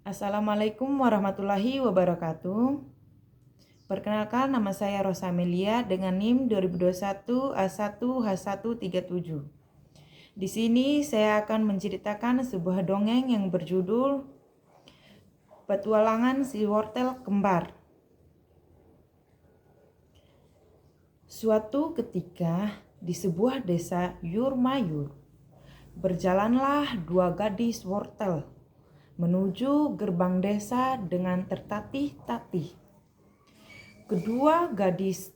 Assalamualaikum warahmatullahi wabarakatuh. Perkenalkan, nama saya Rosa Amelia dengan NIM 2021 A1H137. Di sini saya akan menceritakan sebuah dongeng yang berjudul Petualangan si Wortel Kembar. Suatu ketika di sebuah desa Yurmayur, berjalanlah dua gadis wortel menuju gerbang desa dengan tertatih-tatih. Kedua gadis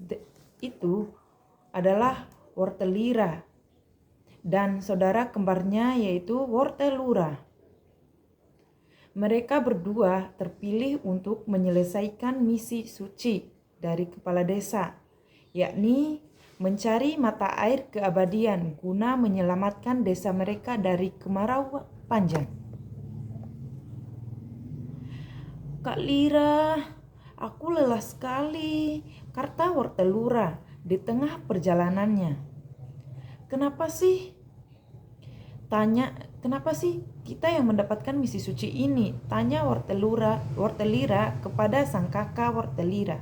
itu adalah Wortelira dan saudara kembarnya yaitu Wortelura. Mereka berdua terpilih untuk menyelesaikan misi suci dari kepala desa, yakni mencari mata air keabadian guna menyelamatkan desa mereka dari kemarau panjang. "Kak Lira, aku lelah sekali," kata Wortelura di tengah perjalanannya. Kenapa sih kita yang mendapatkan misi suci ini?" tanya Wortelira kepada sang kakak Wortelira.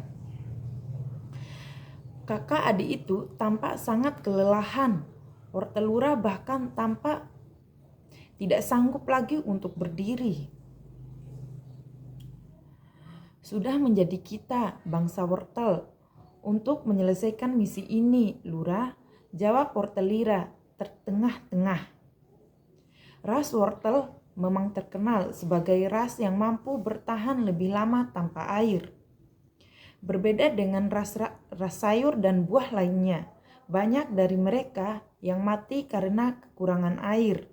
Kakak adik itu tampak sangat kelelahan. Wortelura bahkan tampak tidak sanggup lagi untuk berdiri. "Sudah menjadi kita, bangsa wortel, untuk menyelesaikan misi ini, Lura," jawab Wortelira tertengah-tengah. Ras wortel memang terkenal sebagai ras yang mampu bertahan lebih lama tanpa air. Berbeda dengan ras sayur dan buah lainnya, banyak dari mereka yang mati karena kekurangan air.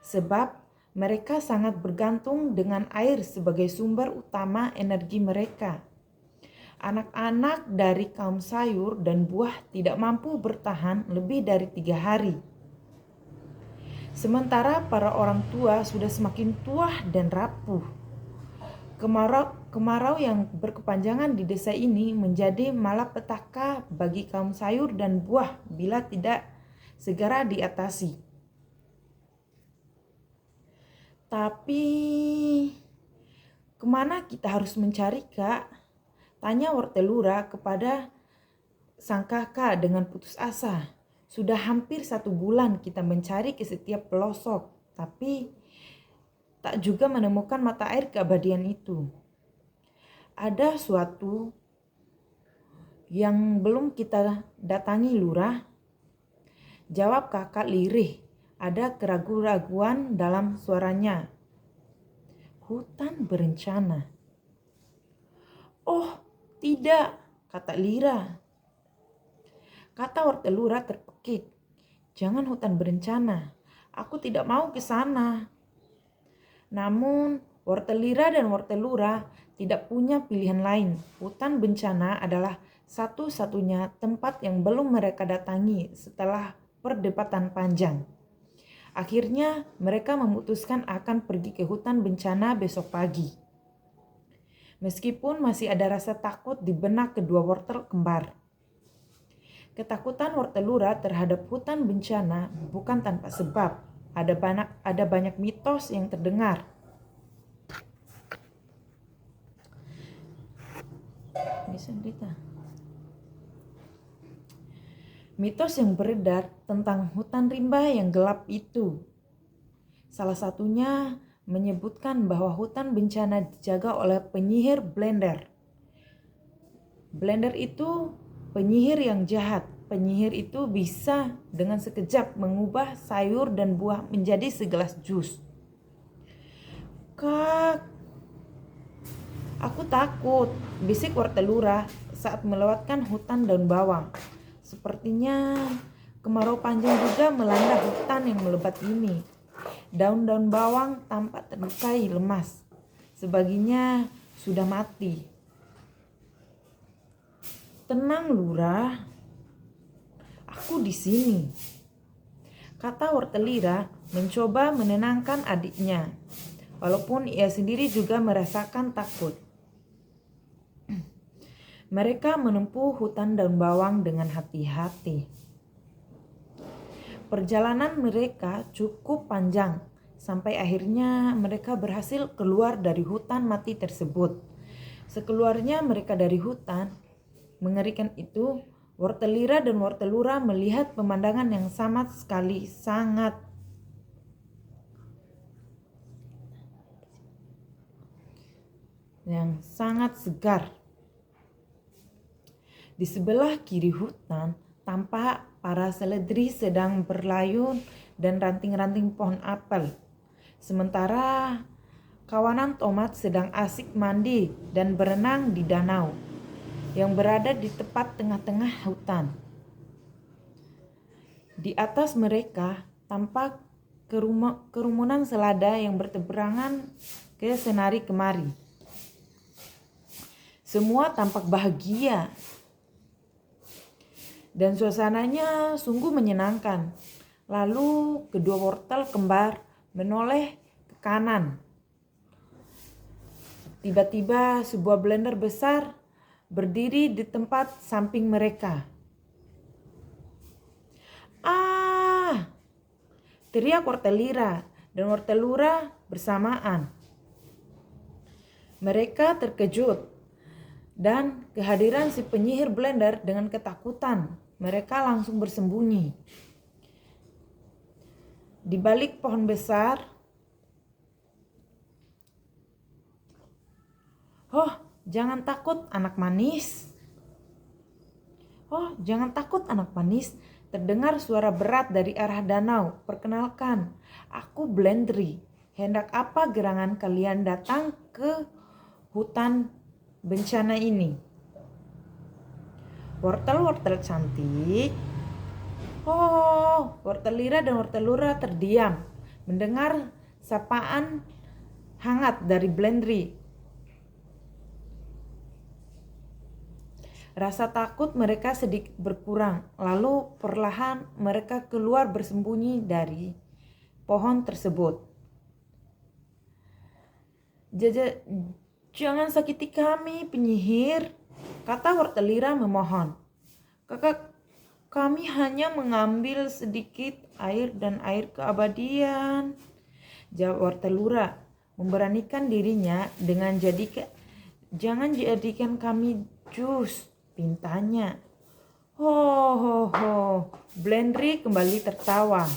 Sebab mereka sangat bergantung dengan air sebagai sumber utama energi mereka. Anak-anak dari kaum sayur dan buah tidak mampu bertahan lebih dari 3 hari. Sementara para orang tua sudah semakin tua dan rapuh. Kemarau yang berkepanjangan di desa ini menjadi malapetaka bagi kaum sayur dan buah bila tidak segera diatasi. "Tapi kemana kita harus mencari, Kak?" tanya Wortelura kepada sang kakak dengan putus asa. "Sudah hampir 1 bulan kita mencari ke setiap pelosok, tapi tak juga menemukan mata air keabadian itu." "Ada suatu yang belum kita datangi, Lurah," jawab kakak lirih. Ada keraguan-raguan dalam suaranya. "Hutan berencana." "Oh, tidak," kata Lira. Kata Wortelura terpekik. "Jangan hutan berencana. Aku tidak mau ke sana." Namun Wortelira dan Wortelura tidak punya pilihan lain. Hutan bencana adalah satu-satunya tempat yang belum mereka datangi setelah perdebatan panjang. Akhirnya mereka memutuskan akan pergi ke hutan bencana besok pagi. Meskipun masih ada rasa takut di benak kedua wortel kembar. Ketakutan Wortelura terhadap hutan bencana bukan tanpa sebab. Ada banyak mitos yang terdengar. Mitos yang beredar tentang hutan rimba yang gelap itu. Salah satunya menyebutkan bahwa hutan bencana dijaga oleh penyihir Blender. Blender itu penyihir yang jahat. Penyihir itu bisa dengan sekejap mengubah sayur dan buah menjadi segelas jus. "Kak, aku takut," bisik Wortelura saat melewatkan hutan daun bawang. "Sepertinya kemarau panjang juga melanda hutan yang melebat ini. Daun-daun bawang tampak terlukai lemas. Sebagiannya sudah mati." "Tenang, Lura. Aku di sini," kata Wortelira mencoba menenangkan adiknya, walaupun ia sendiri juga merasakan takut. Mereka menempuh hutan daun bawang dengan hati-hati. Perjalanan mereka cukup panjang sampai akhirnya mereka berhasil keluar dari hutan mati tersebut. Sekeluarnya mereka dari hutan mengerikan itu, Wortelira dan Wortelura melihat pemandangan yang sama sekali sangat segar. Di sebelah kiri hutan, tampak para seledri sedang berlayun dan ranting-ranting pohon apel. Sementara kawanan tomat sedang asik mandi dan berenang di danau yang berada di tepat tengah-tengah hutan. Di atas mereka tampak kerumunan selada yang bertebarangan ke senari kemari. Semua tampak bahagia dan suasananya sungguh menyenangkan. Lalu kedua wortel kembar menoleh ke kanan. Tiba-tiba sebuah blender besar berdiri di tempat samping mereka. "Ah!" teriak Wortelira dan Wortelura bersamaan. Mereka terkejut dan kehadiran si penyihir blender dengan ketakutan. Mereka langsung bersembunyi di balik pohon besar. "Oh, jangan takut anak manis. Oh, jangan takut anak manis." Terdengar suara berat dari arah danau. "Perkenalkan, aku Blendri. Hendak apa gerangan kalian datang ke hutan bencana ini?" Wortel-wortel cantik. Oh, Wortelira dan Wortelura terdiam mendengar sapaan hangat dari Blendri. Rasa takut mereka sedikit berkurang, lalu perlahan mereka keluar bersembunyi dari pohon tersebut. "Jangan sakiti kami, penyihir," kata Wortelira memohon. "Kakak, kami hanya mengambil sedikit air dan air keabadian," jawab Wortelura, memberanikan dirinya dengan "Jangan jadikan kami jus," pintanya. Ho. Blendri kembali tertawa.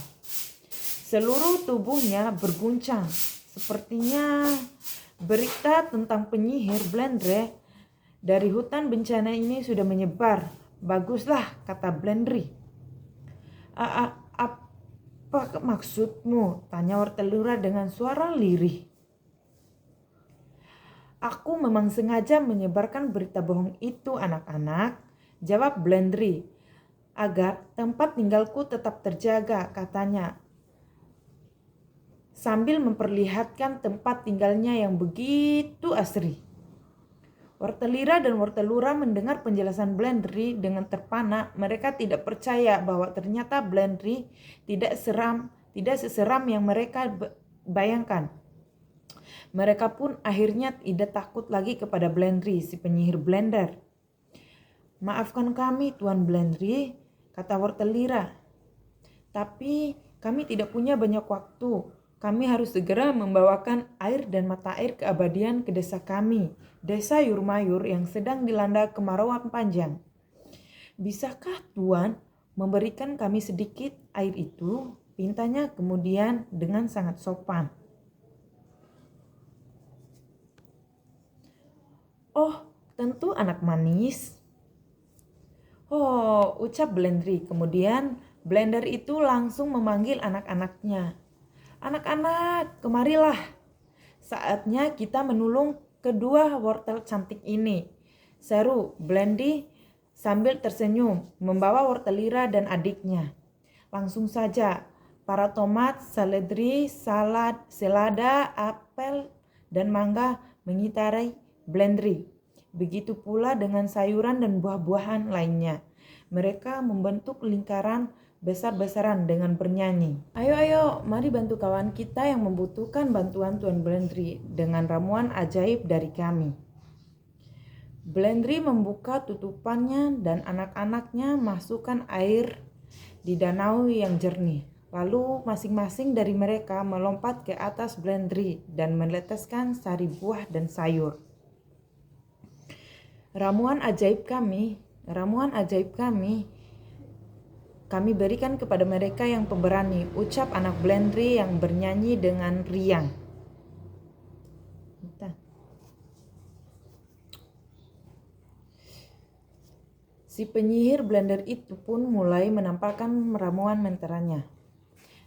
Seluruh tubuhnya berguncang. Sepertinya berita tentang penyihir Blendre dari hutan bencana ini sudah menyebar. "Baguslah," kata Blendri. Apa maksudmu?" tanya Wortelura dengan suara lirih. "Aku memang sengaja menyebarkan berita bohong itu, anak-anak," jawab Blendri, "agar tempat tinggalku tetap terjaga," katanya, sambil memperlihatkan tempat tinggalnya yang begitu asri. Wortelira dan Wortelura mendengar penjelasan Blendri dengan terpana. Mereka tidak percaya bahwa ternyata Blendri tidak seseram yang mereka bayangkan. Mereka pun akhirnya tidak takut lagi kepada Blendri, si penyihir blender. "Maafkan kami, Tuan Blendri," kata Wortelira. "Tapi kami tidak punya banyak waktu. Kami harus segera membawakan air dan mata air keabadian ke desa kami, Desa Yurmayur yang sedang dilanda kemarauan panjang. Bisakah Tuan memberikan kami sedikit air itu?" pintanya kemudian dengan sangat sopan. "Oh, tentu anak manis." "Oh," ucap Blendri. Kemudian blender itu langsung memanggil anak-anaknya. "Anak-anak, kemarilah. Saatnya kita menolong kedua wortel cantik ini," seru Blendri sambil tersenyum membawa Wortelira dan adiknya. Langsung saja para tomat, seledri, selada, apel, dan mangga mengitari Blendri. Begitu pula dengan sayuran dan buah-buahan lainnya. Mereka membentuk lingkaran besar-besaran dengan bernyanyi. Ayo, mari bantu kawan kita yang membutuhkan bantuan Tuan Blendri dengan ramuan ajaib dari kami." Blendri membuka tutupannya dan anak-anaknya masukkan air di danau yang jernih. Lalu masing-masing dari mereka melompat ke atas blendery dan meneteskan sari buah dan sayur. Ramuan ajaib kami, kami berikan kepada mereka yang pemberani, ucap anak blendery yang bernyanyi dengan riang. Si penyihir blender itu pun mulai menampakkan ramuan menteranya.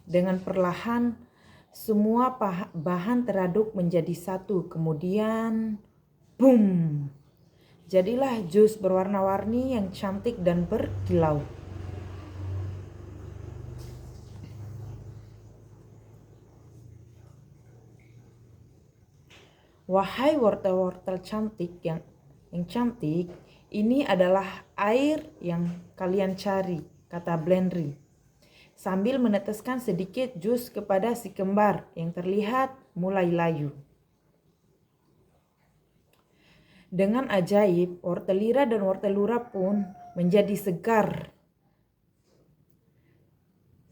Dengan perlahan, semua bahan teraduk menjadi satu. Kemudian, boom! Jadilah jus berwarna-warni yang cantik dan berkilau. Wahai wortel-wortel cantik yang cantik, ini adalah air yang kalian cari, kata blendery, sambil meneteskan sedikit jus kepada si kembar yang terlihat mulai layu. Dengan ajaib, wortelira dan wortelura pun menjadi segar.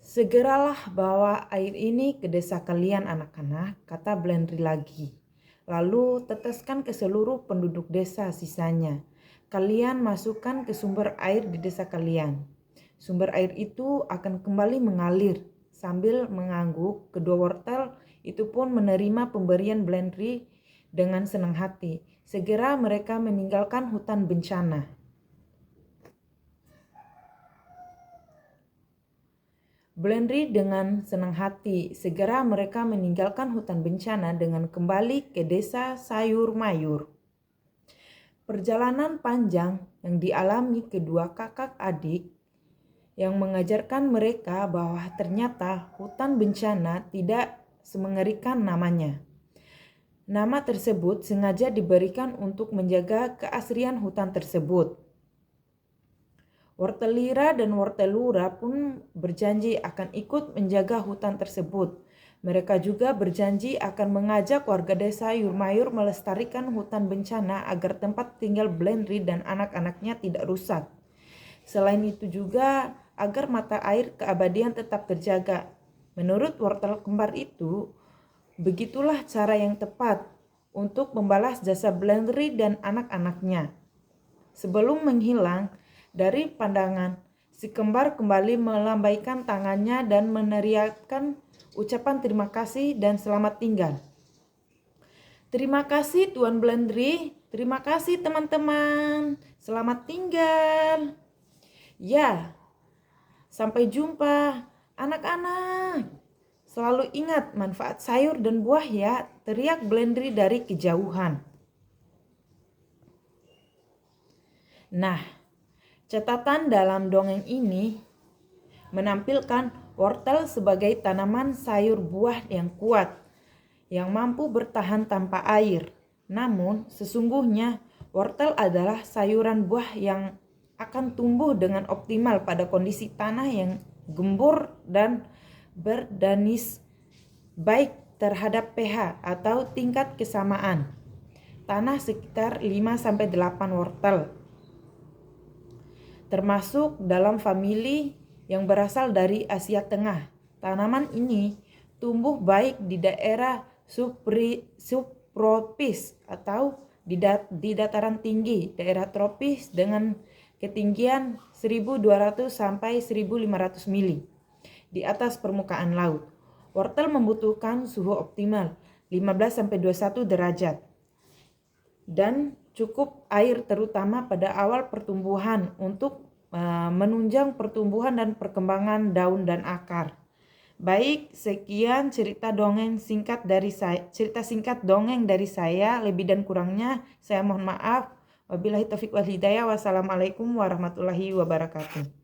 Segeralah bawa air ini ke desa kalian anak-anak, kata blendery lagi. Lalu teteskan ke seluruh penduduk desa sisanya. Kalian masukkan ke sumber air di desa kalian. Sumber air itu akan kembali mengalir. Sambil mengangguk, kedua wortel itu pun menerima pemberian blendery dengan senang hati. Segera mereka meninggalkan hutan bencana. Blendery dengan senang hati, segera mereka meninggalkan hutan bencana dengan kembali ke desa sayur mayur. Perjalanan panjang yang dialami kedua kakak adik yang mengajarkan mereka bahwa ternyata hutan bencana tidak semengerikan namanya. Nama tersebut sengaja diberikan untuk menjaga keasrian hutan tersebut. Wortelira dan wortelura pun berjanji akan ikut menjaga hutan tersebut. Mereka juga berjanji akan mengajak warga desa Yurmayur melestarikan hutan bencana agar tempat tinggal blendery dan anak-anaknya tidak rusak. Selain itu juga agar mata air keabadian tetap terjaga. Menurut wortel kembar itu, begitulah cara yang tepat untuk membalas jasa blendery dan anak-anaknya. Sebelum menghilang dari pandangan, si kembar kembali melambaikan tangannya dan meneriakkan ucapan terima kasih dan selamat tinggal. Terima kasih Tuan Blendery, terima kasih teman-teman, selamat tinggal. Ya, sampai jumpa anak-anak. Selalu ingat manfaat sayur dan buah ya, teriak Blendery dari kejauhan. Nah, catatan dalam dongeng ini menampilkan wortel sebagai tanaman sayur buah yang kuat, yang mampu bertahan tanpa air. Namun, sesungguhnya wortel adalah sayuran buah yang akan tumbuh dengan optimal pada kondisi tanah yang gembur dan berdanis, baik terhadap pH atau tingkat kesamaan tanah sekitar 5-8 wortel, termasuk dalam famili yang berasal dari Asia Tengah. Tanaman ini tumbuh baik di daerah subtropis atau di dataran tinggi, daerah tropis dengan ketinggian 1.200 sampai 1.500 mili di atas permukaan laut. Wortel membutuhkan suhu optimal 15 sampai 21 derajat dan cukup air terutama pada awal pertumbuhan untuk menunjang pertumbuhan dan perkembangan daun dan akar. Baik, sekian cerita singkat dongeng dari saya. Lebih dan kurangnya saya mohon maaf. Wabillahi taufiq wal hidayah. Wassalamualaikum warahmatullahi wabarakatuh.